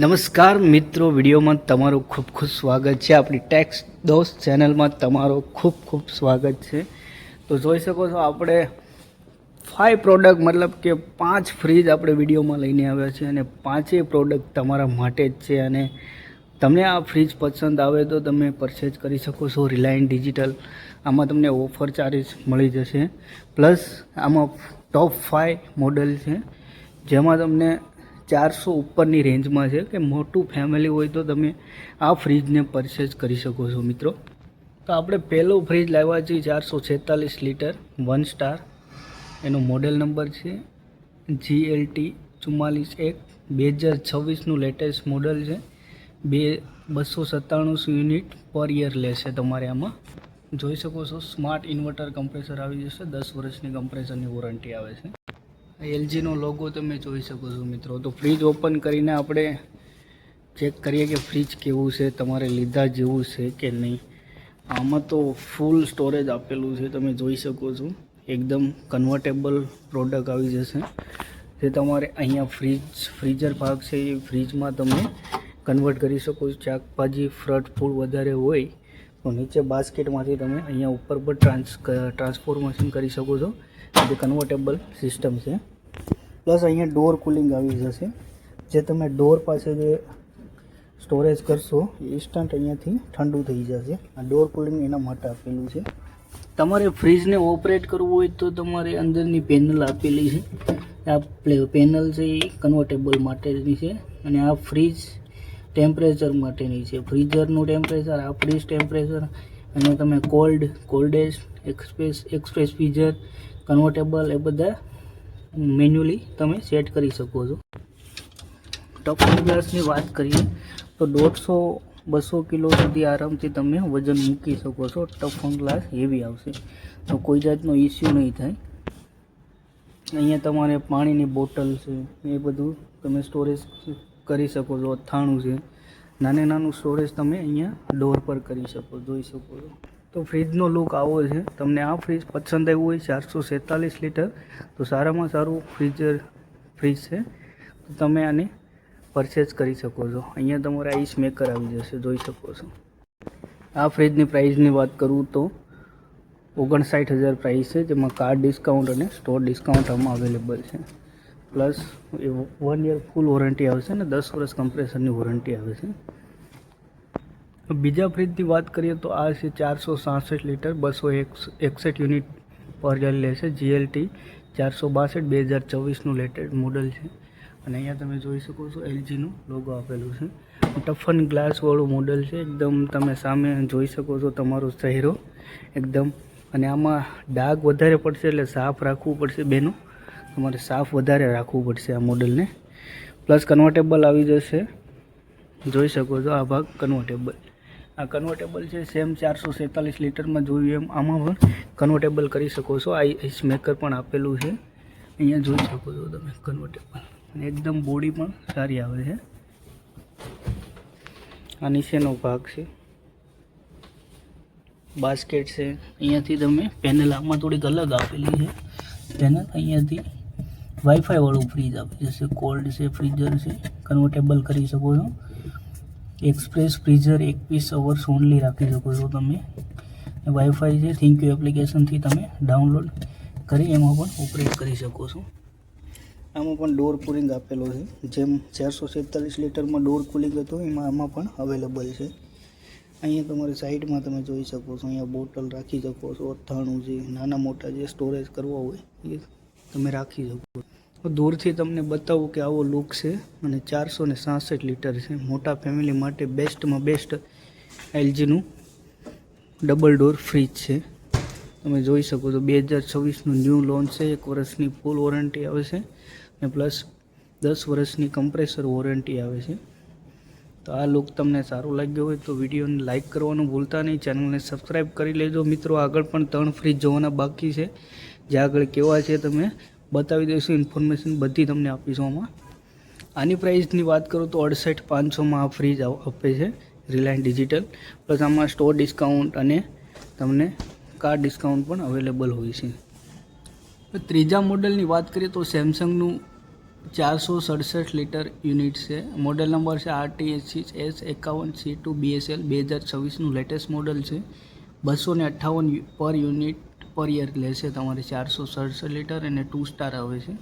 નમસ્કાર મિત્રો, વિડીયોમાં તમારું ખૂબ ખૂબ સ્વાગત છે. આપણી ટેક્સ દોસ્ત ચેનલમાં તમારું ખૂબ ખૂબ સ્વાગત છે. તો જોઈ શકો છો આપણે 5 પ્રોડક્ટ મતલબ કે 5 ફ્રીજ આપણે વિડીયોમાં લઈને આવ્યા છે અને 5 પ્રોડક્ટ તમારા માટે જ છે. અને તમને આ ફ્રીજ પસંદ આવે તો તમે પરચેઝ કરી શકો છો રિલાયન્સ ડિજિટલ. આમાં તમને ઓફર ચાર્જ મળી જશે. પ્લસ આમાં ટોપ 5 મોડલ છે જેમાં તમને 400 ઉપરની રેન્જમાં છે કે મોટું ફેમિલી હોય તો તમે આ ફ્રીજને પરચેઝ કરી શકો છો મિત્રો. તો આપણે પહેલો ફ્રીજ લાવ્યા છીએ 446 લીટર 1 સ્ટાર. એનો મોડેલ નંબર છે GLT 44 2026નું લેટેસ્ટ મોડલ છે. 297 યુનિટ પર યર લેશે તમારે. આમાં જોઈ શકો છો સ્માર્ટ ઇન્વર્ટર કમ્પ્રેસર આવી જશે. 10 વર્ષની કમ્પ્રેસરની વોરંટી આવે છે. LGનો લોગો તમે જોઈ શકો છો મિત્રો. તો ફ્રીજ ઓપન કરીને આપણે ચેક કરીએ કે ફ્રીજ કેવું છે, તમારે લીધા જેવું છે કે નહીં. આમાં તો ફૂલ સ્ટોરેજ આપેલું છે, તમે જોઈ શકો છો. એકદમ કન્વર્ટેબલ પ્રોડક્ટ આવી જશે જે તમારે અહીંયા ફ્રીઝર ભાગ છે એ ફ્રીજમાં તમે કન્વર્ટ કરી શકો છો. શાકભાજી ફ્રટ ફૂડ વધારે હોય તો નીચે બાસ્કેટમાંથી તમે અહીંયા ઉપર પર ટ્રાન્સફોર્મેશન કરી શકો છો. જે કન્વર્ટેબલ સિસ્ટમ છે. પ્લસ અહીંયા ડોર કુલિંગ આવી જશે, જે તમે ડોર પાસે જે સ્ટોરેજ કરશો ઇન્સ્ટન્ટ અહીંયાથી ઠંડુ થઈ જશે. આ ડોર કુલિંગ એના માટે આપેલું છે. તમારે ફ્રીજને ઓપરેટ કરવું હોય તો તમારે અંદરની પેનલ આપેલી છે. આ પેનલ છે એ કન્વર્ટેબલ માટેની છે અને આ ફ્રીજ ટેમ્પરેચર માટેની છે. ફ્રીઝરનું ટેમ્પરેચર, આ ફ્રીજ ટેમ્પરેચર, અને તમે કોલ્ડેસ્ટ, એક્સપ્રેસ ફ્રીઝર, કન્વર્ટેબલ એ બધા મેન્યુઅલી તમે સેટ કરી શકો છો. ટફન ગ્લાસની વાત કરીએ તો 150-200 કિલો સુધી આરામથી તમે વજન મૂકી શકો છો. ટફન ગ્લાસ હેવી આવશે તો કોઈ જાતનો ઇસ્યુ નહીં થાય. અહીંયા તમારે પાણીની બોટલ છે એ બધું તમે સ્ટોરેજ કરી શકો છો. અથાણું છે, નાનું સ્ટોરેજ તમે અહીંયા ડોર પર કરી શકો, જોઈ શકો છો. તો ફ્રીજનો લુક આવો છે. તમને આ ફ્રીજ પસંદ આવ્યું હોય 446 લીટર તો સારામાં સારું ફ્રીજ છે, તો તમે આને પરચેઝ કરી શકો છો. અહીંયા તમારે આઈસ મેકર આવી જશે, જોઈ શકો છો. આ ફ્રીજની પ્રાઇસની વાત કરું તો 59,000 પ્રાઇસ છે, જેમાં કાર્ડ ડિસ્કાઉન્ટ અને સ્ટોર ડિસ્કાઉન્ટ આમાં અવેલેબલ છે. પ્લસ 1 યર ફૂલ વોરંટી આવશે અને 10 વર્ષ કમ્પ્રેસરની વોરંટી આવે છે. બીજા ફ્રીજની વાત કરીએ તો આ છે 466 લીટર 261 યુનિટ પર યર લેશે. GLT 462 2024નું લેટેસ્ટ મોડલ છે. અને અહીંયા તમે જોઈ શકો છો LGનું લોગો આપેલું છે. ટફન ગ્લાસવાળું મોડલ છે. એકદમ તમે સામે જોઈ શકો છો તમારો ચહેરો એકદમ. અને આમાં ડાઘ વધારે પડશે એટલે સાફ રાખવું પડશે બેનો, તમારે સાફ વધારે રાખવું પડશે આ મોડલને. પ્લસ કન્વર્ટેબલ આવી જશે, જોઈ શકો છો. આ ભાગ કન્વર્ટેબલ, આ કન્વર્ટેબલ છે. સેમ 446 લીટરમાં જોયું એમ આમાં પણ કન્વર્ટેબલ કરી શકો છો. આઈસ મેકર પણ આપેલું છે, અહીંયા જોઈ શકો છો તમે કન્વર્ટેબલ. અને એકદમ બોડી પણ સારી આવે છે. આ નીચેનો ભાગ છે, બાસ્કેટ છે. અહીંયાથી તમે પેનલ આમાં થોડીક અલગ આપેલી છે પેનલ. અહીંયાથી વાઈફાઈ વાળું ફ્રીજ આપી જશે. કોલ્ડ છે, ફ્રીઝર છે, કન્વર્ટેબલ કરી શકો છો. એક્સપ્રેસ ફ્રીઝર 21 અવર્સ ઓનલી રાખી શકો છો તમે. વાઈફાઈ છે, થેન્ક યુ એપ્લિકેશનથી તમે ડાઉનલોડ કરી એમાં પણ ઓપરેટ કરી શકો છો. આમાં પણ ડોર કુલિંગ આપેલો છે, જેમ 446 લીટરમાં ડોર કુલિંગ હતું એમાં આમાં પણ અવેલેબલ છે. અહીંયા તમારી સાઈડમાં તમે જોઈ શકો છો, અહીંયા બોટલ રાખી શકો છો. અથાણું છે, નાના મોટા જે સ્ટોરેજ કરવા હોય એ તમે રાખી શકો. દૂરથી તમને બતાવું કે આવો લુક છે. અને 466 લીટર છે. મોટા ફેમિલી માટે બેસ્ટમાં બેસ્ટ LGનું ડબલ ડોર ફ્રીજ છે. તમે જોઈ શકો છો 2026નું ન્યૂ લોન્ચ છે. 1 વર્ષની ફૂલ વોરંટી આવે છે અને પ્લસ 10 વર્ષની કમ્પ્રેસર વોરંટી આવે છે. તો આ લુક તમને સારું લાગ્યો હોય તો વિડીયોને લાઇક કરવાનું ભૂલતા નહીં. ચેનલને સબસ્ક્રાઈબ કરી લેજો મિત્રો. આગળ પણ 3 ફ્રીજ જોવાના બાકી છે, જે આગળ કેવા છે તમે બતાવી દઈશું. ઇન્ફોર્મેશન બધી તમને આપીશું આમાં. આની પ્રાઇસની વાત કરું તો 68,500માં આ ફ્રીજ આપે છે રિલાયન્સ ડિજિટલ. પ્લસ આમાં સ્ટોર ડિસ્કાઉન્ટ અને તમને કાર્ડ ડિસ્કાઉન્ટ પણ અવેલેબલ હોય છે. ત્રીજા મોડલની વાત કરીએ તો સેમસંગનું 467 લીટર યુનિટ છે. મોડેલ નંબર છે RTS51C2BSL 2026નું લેટેસ્ટ મોડલ છે. 258 પર યુનિટ પર યર લેશે તમારે. 467 લીટર અને 2 સ્ટાર આવે છે.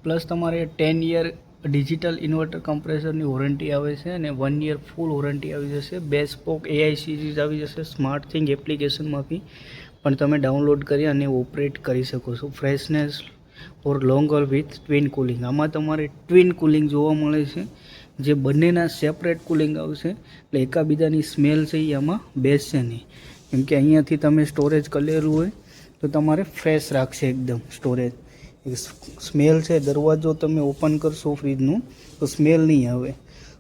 પ્લસ તમારે 10 યર ડિજિટલ ઇન્વર્ટર કમ્પ્રેસરની વોરંટી આવે છે અને 1 યર ફૂલ વોરંટી આવી જશે. બેસ્પોક AI સિરીઝ આવી જશે. સ્માર્ટ થિંગ એપ્લિકેશનમાંથી પણ તમે ડાઉનલોડ કરી અને ઓપરેટ કરી શકો છો. Freshness or longer with twin cooling. આમાં તમારે ટ્વિન કુલિંગ જોવા મળે છે, જે બંનેના સેપરેટ કુલિંગ આવશે, એટલે એકાબીજાની સ્મેલ છે એ આમાં બેસશે નહીં. કેમ કે અહીંયાથી તમે સ્ટોરેજ કરેલું હોય તો તમારે ફ્રેશ રાખશે એકદમ સ્ટોરેજ. સ્મેલ છે, દરવાજો તમે ઓપન કરશો ફ્રીજનું તો સ્મેલ નહીં આવે.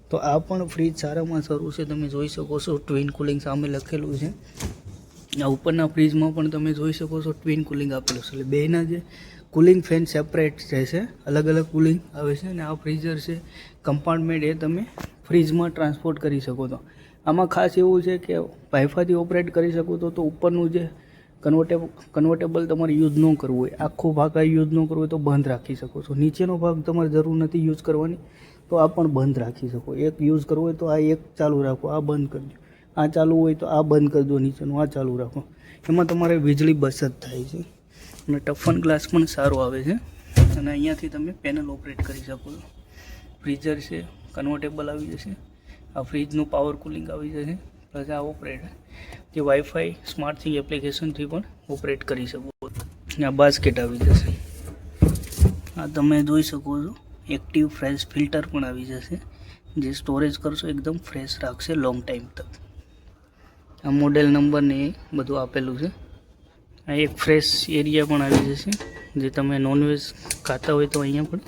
તો આ પણ ફ્રીજ સારામાં સારું છે. તમે જોઈ શકો છો ટ્વિન કુલિંગ સામે લખેલું છે. આ ઉપરના ફ્રીજમાં પણ તમે જોઈ શકો છો ટ્વિન કુલિંગ આપેલું છે. એટલે બેના જે કુલિંગ ફેન સેપરેટ રહેશે, અલગ અલગ કુલિંગ આવે છે. અને આ ફ્રીઝર છે કમ્પાર્ટમેન્ટ, એ તમે ફ્રીજમાં ટ્રાન્સપોર્ટ કરી શકો છો. આમાં ખાસ એવું છે કે વાઈફાઈથી ઓપરેટ કરી શકો છો. તો ઉપરનું જે કન્વર્ટેબલ તમારે યુઝ ન કરવું હોય, આખો ભાગ આ યુઝ ન કરવો હોય તો બંધ રાખી શકો છો. નીચેનો ભાગ તમારે જરૂર નથી યુઝ કરવાની તો આ પણ બંધ રાખી શકો. એક યુઝ કરવો હોય તો આ એક ચાલુ રાખો, આ બંધ કરજો. આ ચાલુ હોય તો આ બંધ કરી દો, નીચેનું આ ચાલુ રાખો. એમાં તમારે વીજળી બચત થાય છે. અને ટફન ગ્લાસ પણ સારો આવે છે. અને અહીંયાથી તમે પેનલ ઓપરેટ કરી શકો છો. ફ્રીઝર છે કન્વર્ટેબલ આવી જશે. આ ફ્રીજનું પાવર કુલિંગ આવી જશે. પ્લસ આ ઓપરેટ જે વાઈફાઈ સ્માર્ટ થિંગ એપ્લિકેશનથી પણ ઓપરેટ કરી શકો. આ બાસ્કેટ આવી જશે. આ તમે જોઈ શકો છો એક્ટિવ ફ્રેશ ફિલ્ટર પણ આવી જશે, જે સ્ટોરેજ કરશો એકદમ ફ્રેશ રાખશે લોંગ ટાઈમ તક. આ મોડેલ નંબર ને એ બધું આપેલું છે. આ એક ફ્રેશ એરિયા પણ આવી જશે, જે તમે નોનવેજ ખાતા હોય તો અહીંયા પણ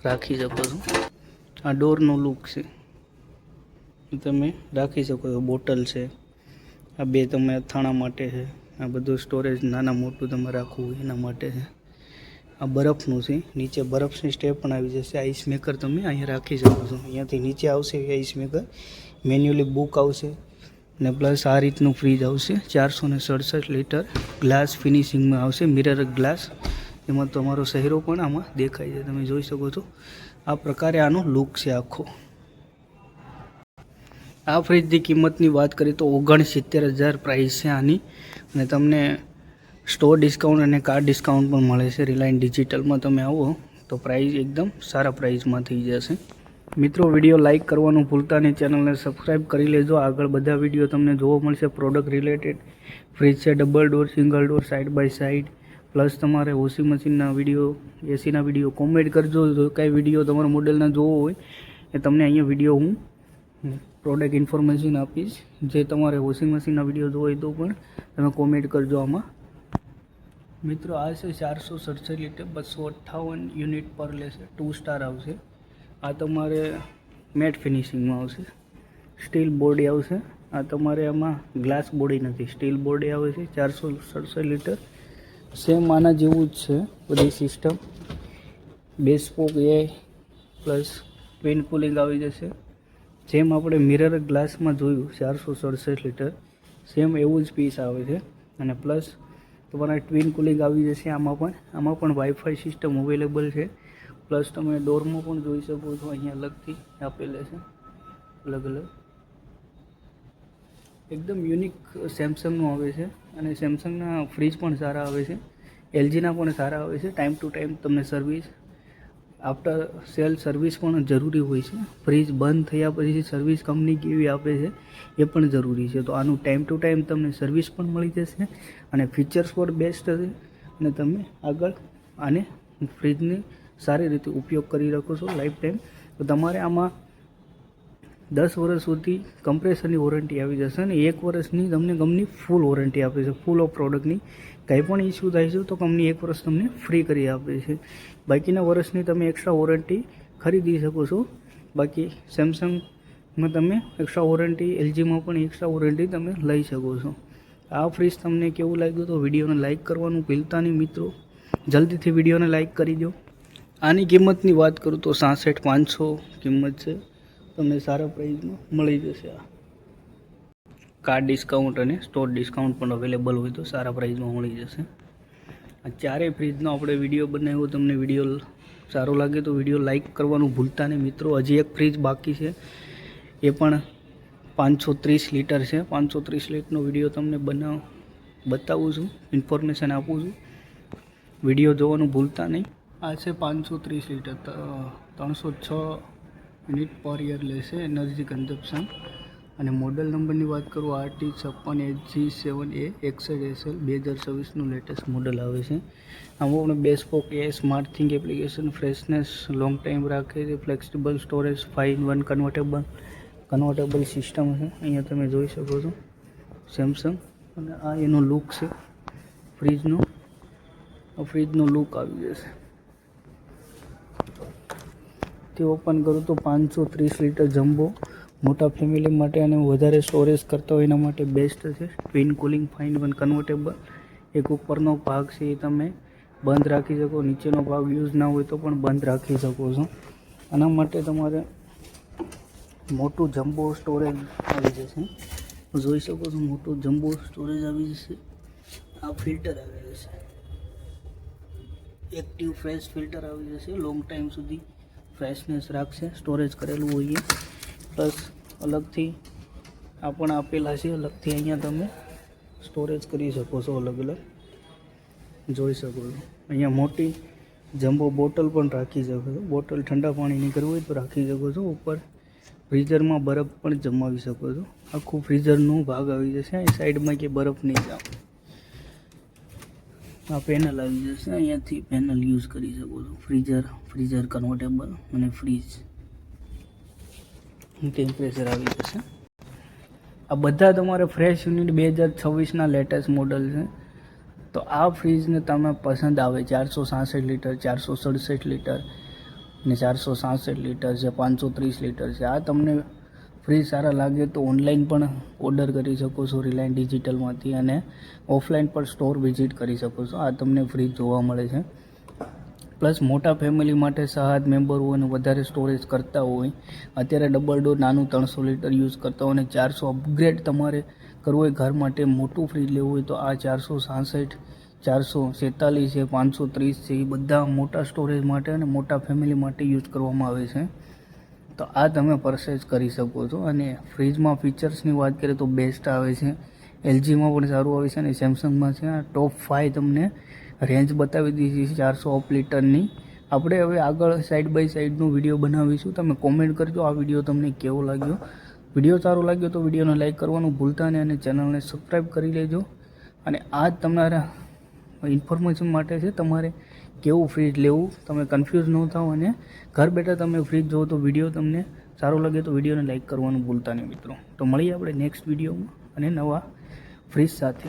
રાખી શકો છો. આ ડોરનો લુક છે, તમે રાખી શકો છો. બોટલ છે, આ બે તમે અથાણા માટે છે. આ બધું સ્ટોરેજ નાના મોટું તમે રાખવું હોય એના માટે છે. આ બરફનું છે, નીચે બરફની સ્ટેપ પણ આવી જશે. આઈસ મેકર તમે અહીંયા રાખી શકો છો. અહીંયાથી નીચે આવશે આઈસ મેકર, મેન્યુઅલી બુક આવશે ને પ્લસ આ રીતનું ફ્રીજ આવશે. 467 લીટર ગ્લાસ ફિનિશિંગમાં આવશે, મિરર ગ્લાસ. એમાં તમારો શહેરો પણ આમાં દેખાય છે, તમે જોઈ શકો છો. આ પ્રકારે આનો લુક છે આખો. આ ફ્રીજની કિંમતની વાત કરીએ તો 69,000 પ્રાઇસ છે આની. અને તમને સ્ટોર ડિસ્કાઉન્ટ અને કાર ડિસ્કાઉન્ટ પણ મળે છે. રિલાયન્સ ડિજિટલમાં તમે આવો તો પ્રાઇસ એકદમ સારા પ્રાઇસમાં થઈ જશે. મિત્રો, વિડીયો લાઇક કરવાનું ભૂલતા નહીં, ચેનલને સબસ્ક્રાઈબ કરી લેજો. આગળ બધા વિડીયો તમને જોવા મળશે પ્રોડક્ટ રિલેટેડ. ફ્રીજ છે double door, single door, side by side. Plus તમારે વોશિંગ મશીનના વિડીયો, એસીના વિડીયો કોમેન્ટ કરજો. જો કાંઈ વિડીયો તમારા મોડેલના જોવો હોય એ તમને અહીંયા વિડીયો હું પ્રોડક્ટ ઇન્ફોર્મેશન આપીશ. જે તમારે વોશિંગ મશીનના વિડીયો જોવો હોય તો પણ તમે કોમેન્ટ કરજો આમાં. મિત્રો, આ છે 467 લીટર 258 યુનિટ પર લેશે. 2 સ્ટાર આવશે. આ તમારે મેટ ફિનિશિંગમાં આવશે. સ્ટીલ બોડી આવશે. આ તમારે આમાં ગ્લાસ બોડી નથી, સ્ટીલ બોડી આવે છે. 467 લીટર સેમ આના જેવું જ છે બધી system. Bespoke AI plus twin cooling આવી જશે. જેમ આપણે મિરર ગ્લાસમાં જોયું 467 લીટર, સેમ એવું જ પીસ આવે છે. અને પ્લસ તમારા ટ્વિન કુલિંગ આવી જશે. આમાં પણ વાઈફાઈ સિસ્ટમ અવેલેબલ છે. પ્લસ તમે ડોરમાં પણ જોઈ શકો છો, અહીંયા અલગથી આપેલા છે, અલગ અલગ. એકદમ યુનિક સેમસંગનું આવે છે. અને સેમસંગના ફ્રીજ પણ સારા આવે છે, LGના પણ સારા આવે છે. ટાઈમ ટુ ટાઈમ તમને સર્વિસ, આફ્ટર સેલ સર્વિસ પણ જરૂરી હોય છે. ફ્રીજ બંધ થયા પછી સર્વિસ કંપની કેવી આપે છે એ પણ જરૂરી છે. તો આનું ટાઈમ ટુ ટાઈમ તમને સર્વિસ પણ મળી જશે અને ફીચર્સ પણ બેસ્ટ હશે. અને તમે આગળ આને ફ્રીજને સારી રીતે ઉપયોગ કરી શકો છો લાઈફ ટાઈમ. તો તમારે આમાં 10 વર્ષ સુધી કમ્પ્રેસરની વોરંટી આવી જશે અને 1 વર્ષની તમને કંપની ફૂલ વોરંટી આપે છે. ફૂલ ઓફ પ્રોડક્ટની કંઈ પણ ઇસ્યુ થાય છે તો કંપની 1 વર્ષ તમને ફ્રી કરી આપે છે. બાકીના વર્ષની તમે એક્સ્ટ્રા વોરંટી ખરીદી શકો છો. બાકી સેમસંગમાં તમે એક્સ્ટ્રા વોરંટી, LGમાં પણ એક્સ્ટ્રા વોરંટી તમે લઈ શકો છો. આ ફ્રીજ તમને કેવું લાગ્યું તો વિડીયોને લાઇક કરવાનું ભૂલતા નહીં મિત્રો. જલ્દીથી વિડીયોને લાઇક કરી દો. આની કિંમતની વાત કરું તો 66,500 કિંમત છે. તમને સારા પ્રાઇસમાં મળી જશે. આ કાર ડિસ્કાઉન્ટ અને સ્ટોર ડિસ્કાઉન્ટ પણ અવેલેબલ હોય તો સારા પ્રાઇસમાં મળી જશે. આ ચારેય ફ્રીજનો આપણે વિડીયો બનાવ્યો, તમને વિડીયો સારું લાગે તો વિડીયો લાઇક કરવાનું ભૂલતા નહીં મિત્રો. હજી એક ફ્રીજ બાકી છે, એ પણ 530 લીટર છે. 530 લીટરનો વિડીયો તમને બતાવું છું, ઇન્ફોર્મેશન આપું છું. વિડીયો જોવાનું ભૂલતા નહીં. આ છે 530 લીટર, 306 યુનિટ પર યર લેશે એનર્જી કન્ઝપ્શન. અને મોડલ નંબરની વાત કરું RT56HG7A 61SL 2026નું લેટેસ્ટ મોડલ આવે છે. આમાં આપણે બેસ્પોક એ smart thing application, freshness long time રાખે છે, flexible storage, 5-in-1 convertible system છે. અહીંયા તમે જોઈ શકો છો સેમસંગ. અને આ એનો લુક છે ફ્રીજનો લુક આવી જશે. તે ઓપન કરું તો 530 લીટર જમ્બો, મોટા ફેમિલી માટે અને વધારે સ્ટોરેજ કરતા હોય એના માટે બેસ્ટ છે. Twin cooling 5-in-1 convertible. એક ઉપરનો ભાગ છે એ તમે બંધ રાખી શકો, નીચેનો ભાગ યુઝ ના હોય તો પણ બંધ રાખી શકો છો. આના માટે તમારે મોટું જમ્બો સ્ટોરેજ આવી જશે. જોઈ શકો છો મોટું જમ્બો સ્ટોરેજ આવી જશે. આ ફિલ્ટર આવી જશે, એક્ટિવ ફ્રેશ ફિલ્ટર આવી જશે. લોંગ ટાઈમ સુધી ફ્રેશનેસ રાખશે, સ્ટોરેજ કરેલું હોય. પ્લસ અલગથી આ પણ આપેલા છે, અલગથી અહીંયા તમે સ્ટોરેજ કરી શકો છો. અલગ જોઈ શકો છો. અહીંયા મોટી જમ્બો બોટલ પણ રાખી શકો છો. બોટલ ઠંડા પાણીની કરવું હોય તો રાખી શકો છો. ઉપર ફ્રીઝરમાં બરફ પણ જમાવી શકો છો. આખું ફ્રીઝરનો ભાગ આવી જશે. અહીં સાઈડમાં કે બરફ નહીં જાવ. આ પેનલ આવી જશે, અહીંયાથી પેનલ યુઝ કરી શકો છો. ફ્રીઝર કન્વર્ટેબલ અને ફ્રીજ ટેમ્પરેચર આવી જશે. આ બધા તમારે ફ્રેશ યુનિટ 2026ના લેટેસ્ટ મોડલ છે. તો આ ફ્રીજને તમે પસંદ આવે 466 લીટર, 467 લીટર ને 466 લીટર છે, 530 લીટર છે. આ તમને ફ્રીજ સારા લાગે તો ઓનલાઈન પણ ઓર્ડર કરી શકો છો રિલાયન્સ ડિજિટલમાંથી, અને ઓફલાઈન પણ સ્ટોર વિઝિટ કરી શકો છો. આ તમને ફ્રીજ જોવા મળે છે. પ્લસ મોટા ફેમિલી માટે 7 મેમ્બર હોય અને વધારે સ્ટોરેજ કરતા હોય, અત્યારે ડબલ ડોર નાનું 300 લીટર યુઝ કરતા હોય અને 400 અપગ્રેડ તમારે કરવું હોય, ઘર માટે મોટું ફ્રીજ લેવું હોય તો આ 466, 446 છે, 530 છે, એ બધા મોટા સ્ટોરેજ માટે અને મોટા ફેમિલી માટે યુઝ કરવામાં આવે છે. તો આ તમે પરચેઝ કરી શકો છો. અને ફ્રીજમાં ફીચર્સની વાત કરીએ તો બેસ્ટ આવે છે, એલજીમાં પણ સારું આવે છે અને સેમસંગમાં છે. આ ટોપ 5 તમને રેન્જ બતાવી દીધી છે 400 લીટરની. આપણે હવે આગળ સાઈડ બાય સાઈડનો વિડીયો બનાવીશું. તમે કોમેન્ટ કરજો આ વિડીયો તમને કેવો લાગ્યો. વિડીયો સારો લાગ્યો તો વિડીયોને લાઇક કરવાનું ભૂલતા નહીં અને ચેનલને સબસ્ક્રાઈબ કરી લેજો. અને આ જ તમારા ઇન્ફોર્મેશન માટે છે, તમારે કેવું ફ્રીજ લેવું, તમે કન્ફ્યુઝ ન થાઓ અને ઘર બેઠા તમે ફ્રીજ જોવો તો વિડીયો તમને સારો લાગે તો વિડીયોને લાઇક કરવાનું ભૂલતા નહીં મિત્રો. તો મળીએ આપણે નેક્સ્ટ વિડીયોમાં અને નવા ફ્રીજ સાથે.